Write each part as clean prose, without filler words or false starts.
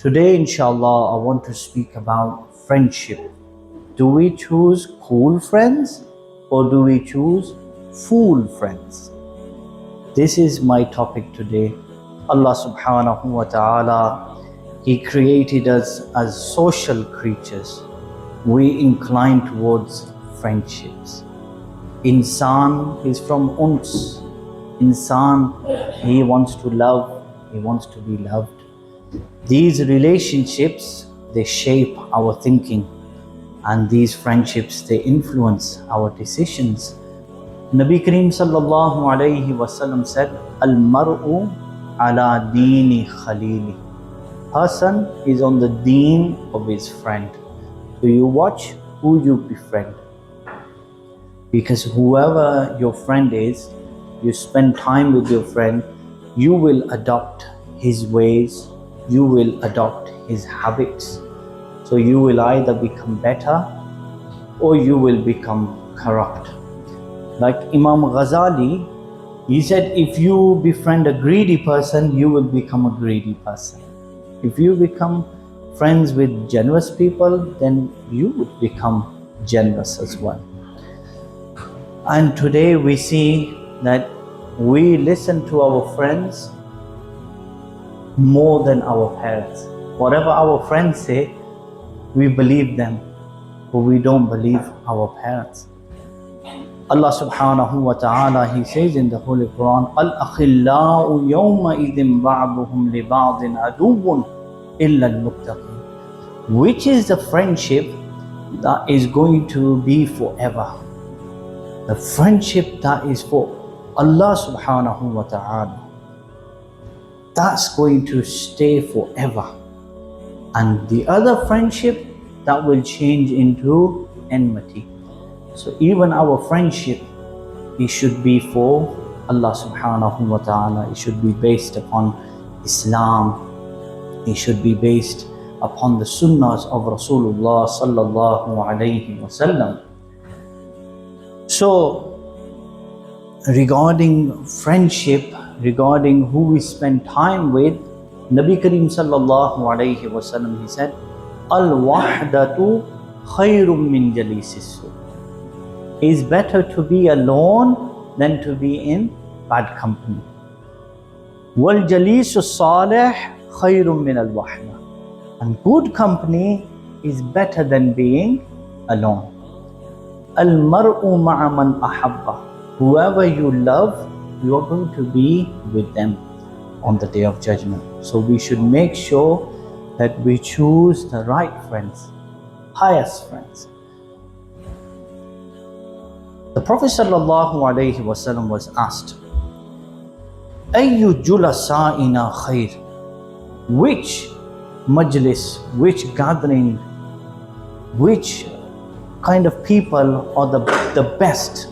Today, inshallah, I want to speak about friendship. Do we choose cool friends or do we choose fool friends? This is my topic today. Allah subhanahu wa ta'ala, He created us as social creatures. We incline towards friendships. Insan is from uns. Insan, he wants to love, he wants to be loved. These relationships, they shape our thinking, and these friendships, they influence our decisions. Nabi Kareem sallallahu alayhi wasallam said, Al-mar'u ala deeni khalili. Person is on the deen of his friend. So you watch who you befriend. Because whoever your friend is, you spend time with your friend, you will adopt his ways, you will adopt his habits. So you will either become better or you will become corrupt. Like Imam Ghazali, he said, if you befriend a greedy person, you will become a greedy person. If you become friends with generous people, then you would become generous as well. And today we see that we listen to our friends more than our parents. Whatever our friends say, we believe them, but we don't believe our parents. Allah subhanahu wa ta'ala, He says in the Holy Quran, Al-akhillau yawma idhin ba'duhum li ba'din aduwwun illa al-muttaqin. Which is the friendship that is going to be forever? The friendship that is for Allah subhanahu wa ta'ala. That's going to stay forever. And the other friendship, that will change into enmity. So even our friendship, it should be for Allah subhanahu wa ta'ala. It should be based upon Islam. It should be based upon the sunnahs of Rasulullah sallallahu alayhi wa sallam. So regarding friendship, regarding who we spend time with, Nabi Kareem sallallahu alayhi wa sallam, he said, Al-wahdatu khayrun min jalisis. It's better to be alone than to be in bad company. Wal jalisu salih khayrun min al-wahda. And good company is better than being alone. Al-mar'u ma'a man ahabba. Whoever you love, you are going to be with them on the Day of Judgment. So we should make sure that we choose the right friends, pious friends. The Prophet sallallahu alaihi wasallam was asked, Ayyu julasa'ina khair? Which majlis, which gathering, which kind of people are the best?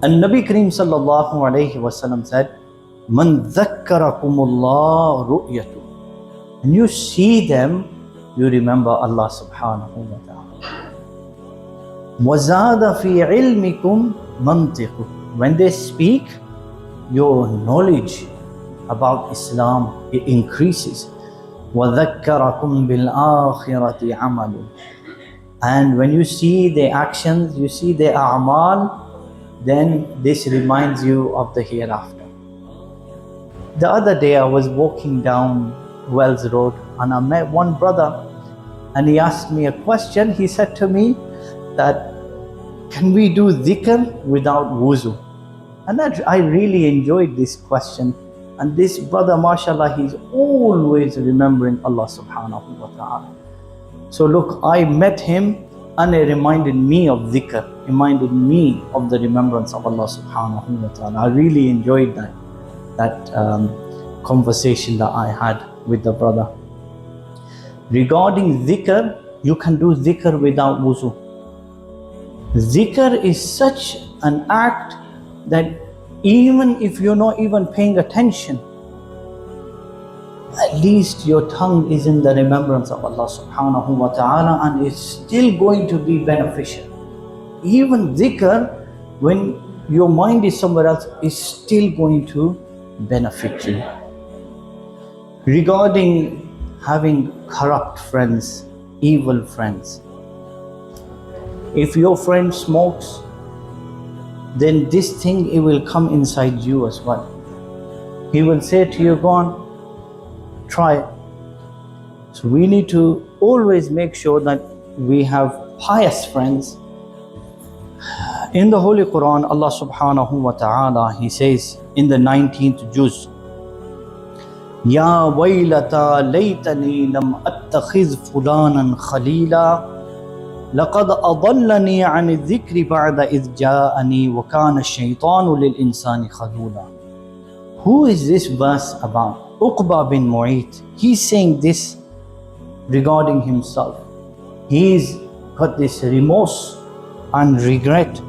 And Nabi Kareem sallallahu alayhi wasallam said, Man dhakkarakumullah ru'yatu. When you see them, you remember Allah subhanahu wa ta'ala. Wazada fi ilmikum mantiqu. When they speak, your knowledge about Islam, it increases. وَذَكَّرَكُمْ بِالْآخِرَةِ عَمَلٌ. And when you see their actions, you see their a'mal, then this reminds you of the hereafter. The other day I was walking down Wells Road and I met one brother and he asked me a question. He said to me that, can we do dhikr without wuzu? And I really enjoyed this question. And this brother, mashallah, he's always remembering Allah subhanahu wa ta'ala. So look, I met him and it reminded me of dhikr, reminded me of the remembrance of Allah subhanahu wa ta'ala. I really enjoyed that conversation that I had with the brother. Regarding dhikr, you can do dhikr without wuzu. Dhikr is such an act that even if you're not even paying attention, at least your tongue is in the remembrance of Allah subhanahu wa ta'ala and it's still going to be beneficial. Even dhikr, when your mind is somewhere else, is still going to benefit you. Regarding having corrupt friends, evil friends. If your friend smokes, then this thing, it will come inside you as well. He will say to you, go on, try it. So we need to always make sure that we have pious friends. In the Holy Quran, Allah subhanahu wa ta'ala, He says in the 19th juz, Ya waylata laytani lam attakhiz fulanan khalila laqad adallani an dhikri ba'da idh ja'ani wa kana ash-shaytanu lil insani khadula. Who is this verse about? Uqba bin Mu'ayt. He's saying this regarding himself. He's got this remorse and regret.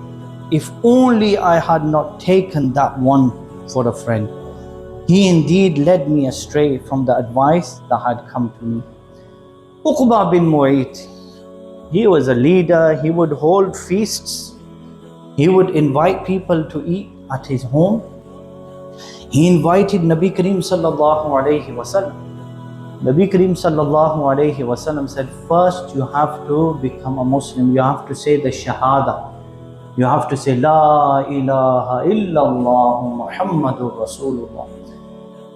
If only I had not taken that one for a friend. He indeed led me astray from the advice that had come to me. Uqba bin Mu'ayt, he was a leader. He would hold feasts. He would invite people to eat at his home. He invited Nabi Kareem sallallahu alayhi wasallam. Nabi Kareem sallallahu alayhi wasallam said, first you have to become a Muslim. You have to say the Shahada. You have to say La ilaha illallah Muhammadur Rasulullah.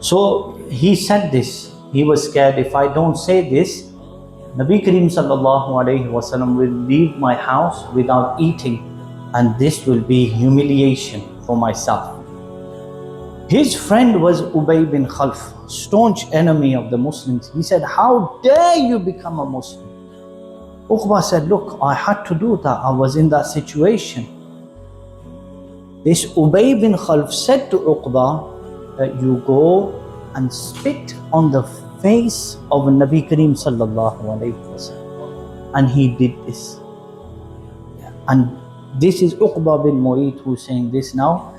So he said this. He was scared, if I don't say this, Nabi Kareem sallallahu alayhi wasallam will leave my house without eating, and this will be humiliation for myself. His friend was Ubay bin Khalf, staunch enemy of the Muslims. He said, how dare you become a Muslim? Uqba said, look, I had to do that. I was in that situation. This Ubay bin Khalf said to Uqba that you go and spit on the face of Nabi Kareem sallallahu alayhi wasallam. And he did this. And this is Uqba bin Mu'ayt who's saying this now.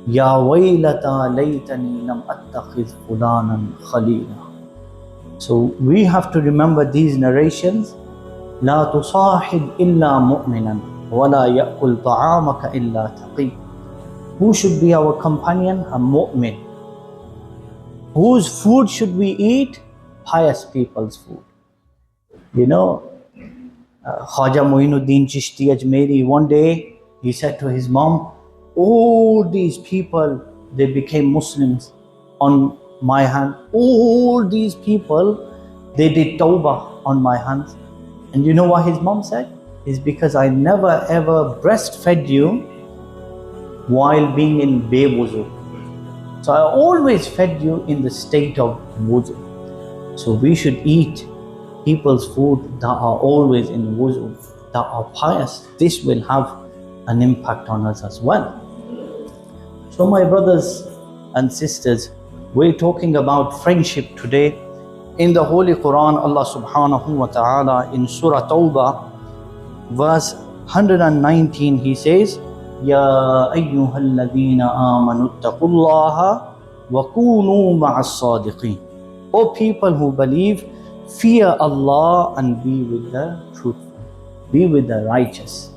Ya waylata laytani lam attakhiz fulanan khalila. So we have to remember these narrations. La tusahib illa mu'minan wa la ya'kul ta'amaka illa taqi. Who should be our companion? A mu'min. Whose food should we eat? Pious people's food. You know, Khaja Muinuddin Chishti Ajmeri, one day he said to his mom, all these people, they became Muslims on my hand. All these people, they did tawbah on my hands. And you know what his mom said? It's because I never ever breastfed you while being in bewuzu. So I always fed you in the state of wuzu. So we should eat people's food that are always in wuzu, that are pious. This will have an impact on us as well. So my brothers and sisters, we're talking about friendship today. In the Holy Quran, Allah subhanahu wa ta'ala in Surah Tawbah, verse 119, He says, Ya ayyuhalladhina amanu ittaqullaha wa kunu ma'as sadiqeen. O people who believe, fear Allah and be with the truthful, be with the righteous.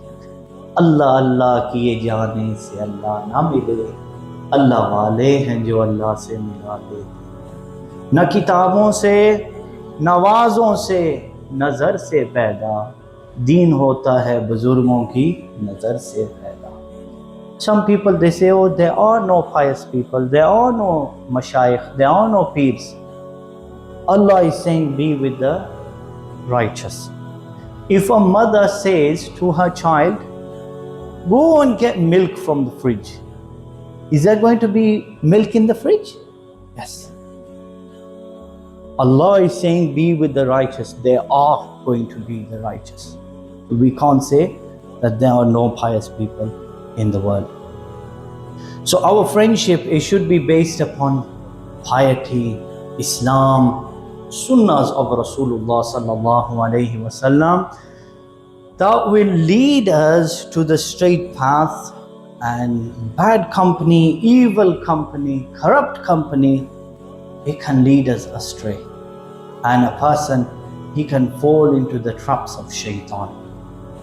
Allah Allah kiye jaane se Allah na mile. Allah wale hain jo Allah se mila dete. Na kitabon se, nawazon se, nazar se paida. Deen hota hai buzurgon ki nazar se paida. Some people, they say, oh, there are no pious people, there are no mashayikh, there are no peers. Allah is saying, be with the righteous. If a mother says to her child, go and get milk from the fridge, is there going to be milk in the fridge? Yes. Allah is saying, be with the righteous. There are going to be the righteous. We can't say that there are no pious people in the world. So our friendship, it should be based upon piety, Islam, sunnahs of Rasulullah sallallahu alayhi wasallam, that will lead us to the straight path. And bad company, evil company, corrupt company, it can lead us astray. And a person, he can fall into the traps of shaitan.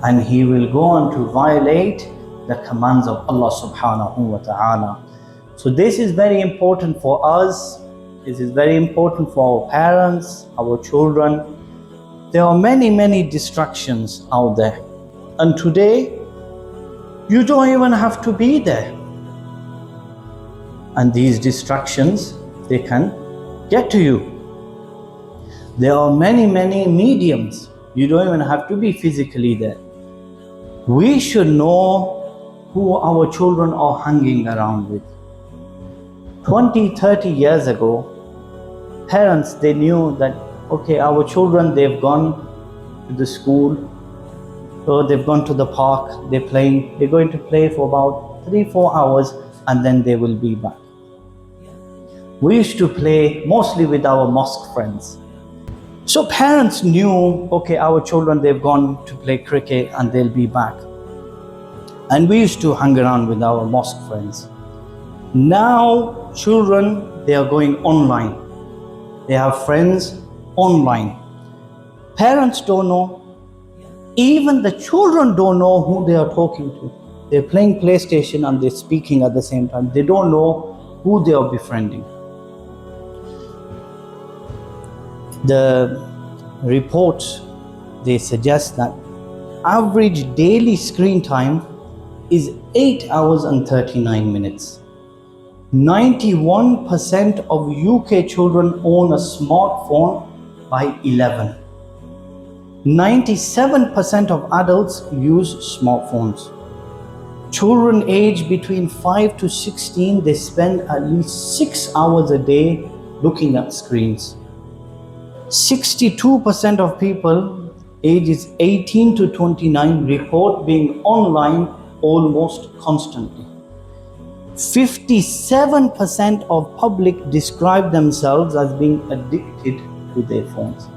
And he will go on to violate the commands of Allah subhanahu wa ta'ala. So this is very important for us This is very important for our parents, our children. There are many distractions out there. And today, you don't even have to be there. And these distractions, they can get to you. There are many mediums. You don't even have to be physically there. We should know who our children are hanging around with. 20-30 years ago, parents, they knew that, okay, our children, they've gone to the school, or they've gone to the park, they're going to play for about 3-4 hours, and then they will be back. We used to play mostly with our mosque friends. So parents knew, okay, our children, they've gone to play cricket and they'll be back. And we used to hang around with our mosque friends. Now, children, they are going online. They have friends online. Parents don't know. Even the children don't know who they are talking to. They're playing PlayStation and they're speaking at the same time. They don't know who they are befriending. The reports, they suggest that average daily screen time is 8 hours and 39 minutes. 91% of UK children own a smartphone by 11. 97% of adults use smartphones. Children aged between 5 to 16, they spend at least 6 hours a day looking at screens. 62% of people ages 18 to 29 report being online almost constantly. 57% of public describe themselves as being addicted to their phones.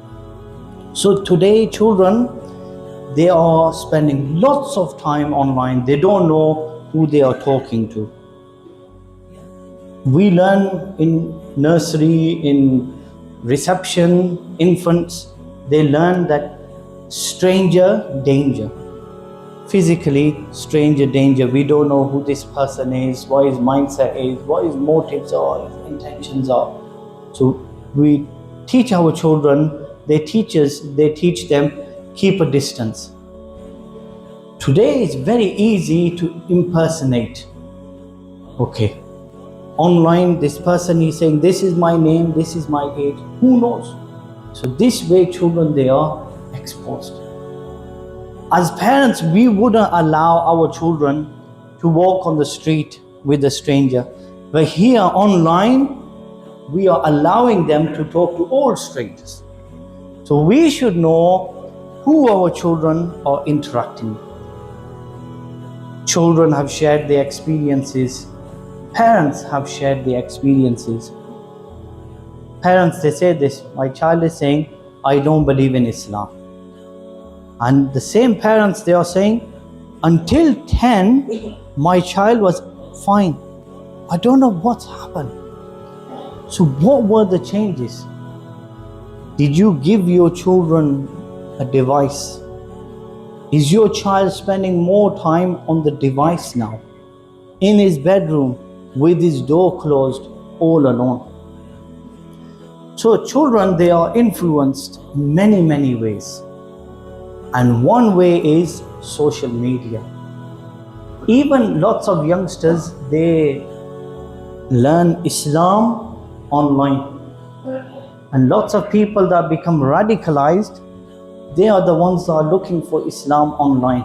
So today, children, they are spending lots of time online. They don't know who they are talking to. We learn in nursery, in reception, infants, they learn that stranger danger. Physically, stranger danger. We don't know who this person is, what his mindset is, what his motives are, his intentions are. So we teach our children, they teach them, keep a distance. Today it's very easy to impersonate. Okay, online this person is saying, this is my name, this is my age, who knows? So this way children, they are exposed. As parents, we wouldn't allow our children to walk on the street with a stranger. But here online, we are allowing them to talk to all strangers. So we should know who our children are interacting with. Children have shared their experiences. Parents have shared their experiences. Parents, they say this, my child is saying, I don't believe in Islam. And the same parents, they are saying, until 10, my child was fine. I don't know what's happened. So what were the changes? Did you give your children a device? Is your child spending more time on the device now? In his bedroom, with his door closed, all alone? So children, they are influenced in many ways. And one way is social media. Even lots of youngsters, they learn Islam online. And lots of people that become radicalized, they are the ones that are looking for Islam online.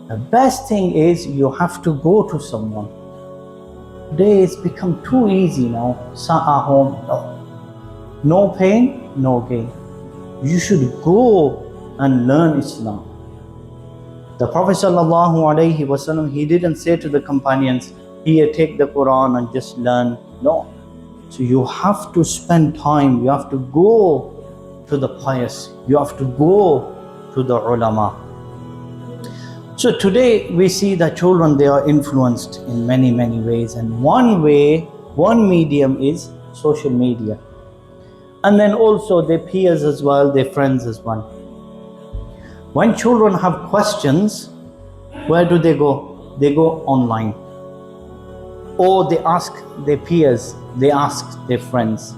The best thing is you have to go to someone. Today it's become too easy now. Sat at home, no pain, no gain. You should go and learn Islam. The Prophet ﷺ, he didn't say to the companions, here, take the Quran and just learn. No. So you have to spend time, you have to go to the pious, you have to go to the ulama. So today we see that children, they are influenced in many ways, and one medium is social media. And then also their peers as well, their friends as well. When children have questions, where do they go? They go online. Or they ask their peers, they ask their friends.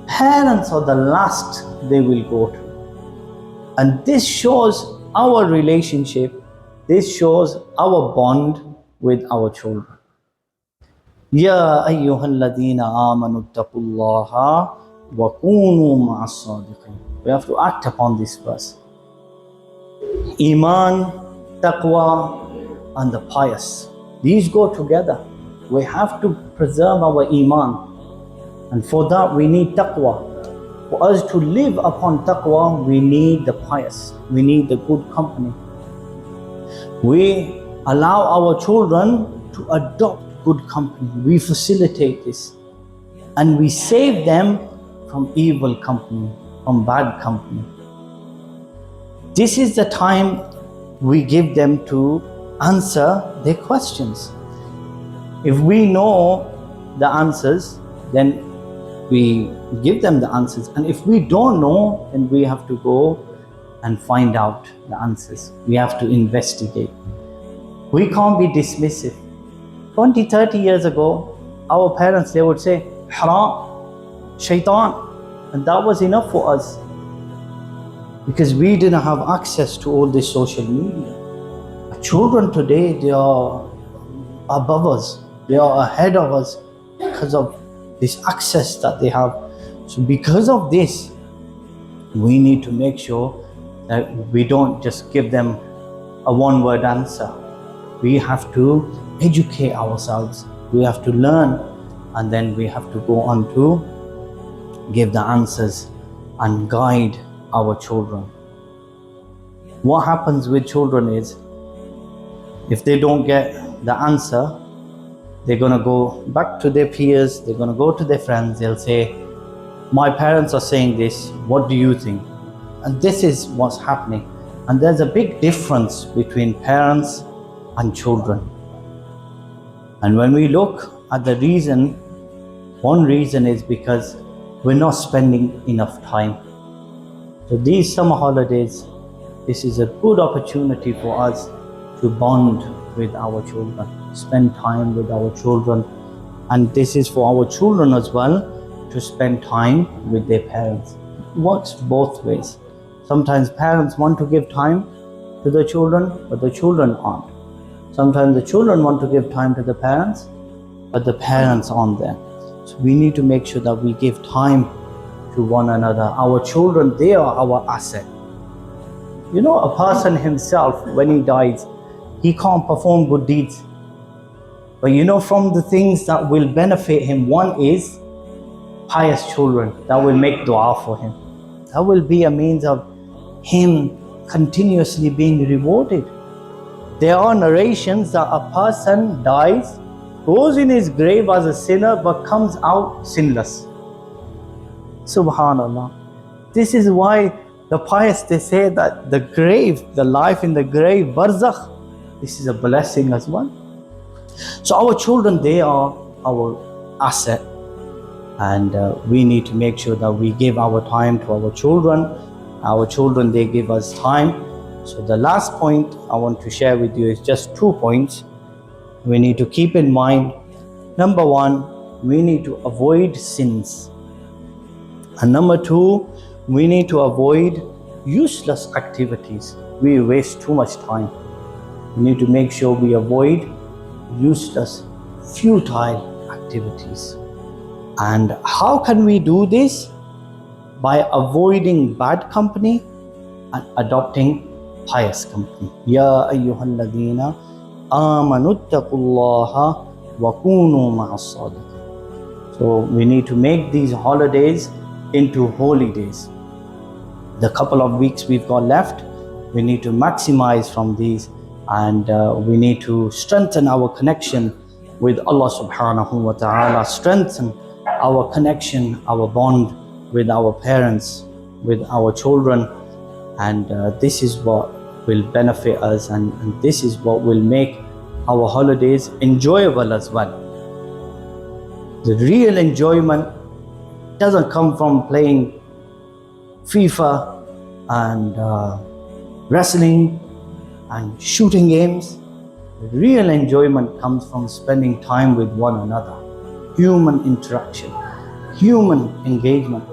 Parents are the last they will go to. And this shows our relationship, this shows our bond with our children. Ya ayyuhalladhina amanu taqullaha wa kunu ma'as sadiqin. We have to act upon this verse. Iman, taqwa, and the pious. These go together. We have to preserve our iman. And for that we need taqwa. For us to live upon taqwa, we need the pious. We need the good company. We allow our children to adopt good company. We facilitate this. And we save them from evil company, from bad company. This is the time we give them to answer their questions. If we know the answers, then we give them the answers. And if we don't know, then we have to go and find out the answers. We have to investigate. We can't be dismissive. 20, 30 years ago, our parents, they would say, haram, shaitan. And that was enough for us. Because we didn't have access to all this social media. Children today, they are above us. They are ahead of us because of this access that they have. So because of this, we need to make sure that we don't just give them a one-word answer. We have to educate ourselves. We have to learn, and then we have to go on to give the answers and guide our children. What happens with children is, if they don't get the answer, they're gonna go back to their peers, they're gonna go to their friends, they'll say, my parents are saying this, what do you think? And this is what's happening. And there's a big difference between parents and children. And when we look at the reason, one reason is because we're not spending enough time. So these summer holidays, this is a good opportunity for us to bond with our children, spend time with our children. And this is for our children as well, to spend time with their parents. It works both ways. Sometimes parents want to give time to the children, but the children aren't. Sometimes the children want to give time to the parents, but the parents aren't there. So we need to make sure that we give time to one another. Our children, they are our asset. You know, a person himself, when he dies, he can't perform good deeds. But you know, from the things that will benefit him, one is pious children that will make dua for him. That will be a means of him continuously being rewarded. There are narrations that a person dies, goes in his grave as a sinner, but comes out sinless. Subhanallah. This is why the pious, they say that the grave, the life in the grave, barzakh, this is a blessing as well. So our children, they are our asset. And we need to make sure that we give our time to our children. Our children, they give us time. So the last point I want to share with you is just 2 points we need to keep in mind. Number one, we need to avoid sins. And number two, we need to avoid useless activities. We waste too much time. We need to make sure we avoid useless, futile activities. And how can we do this? By avoiding bad company and adopting pious company. Ya ayyuhalladhina amanu taqullaha wa kunu ma'as sadiqin. So we need to make these holidays into holy days. The couple of weeks we've got left, we need to maximize from these, and we need to strengthen our connection with Allah subhanahu wa ta'ala, strengthen our connection, our bond with our parents, with our children, and this is what will benefit us, and this is what will make our holidays enjoyable as well. The real enjoyment doesn't come from playing FIFA and wrestling and shooting games. The real enjoyment comes from spending time with one another, human interaction, human engagement.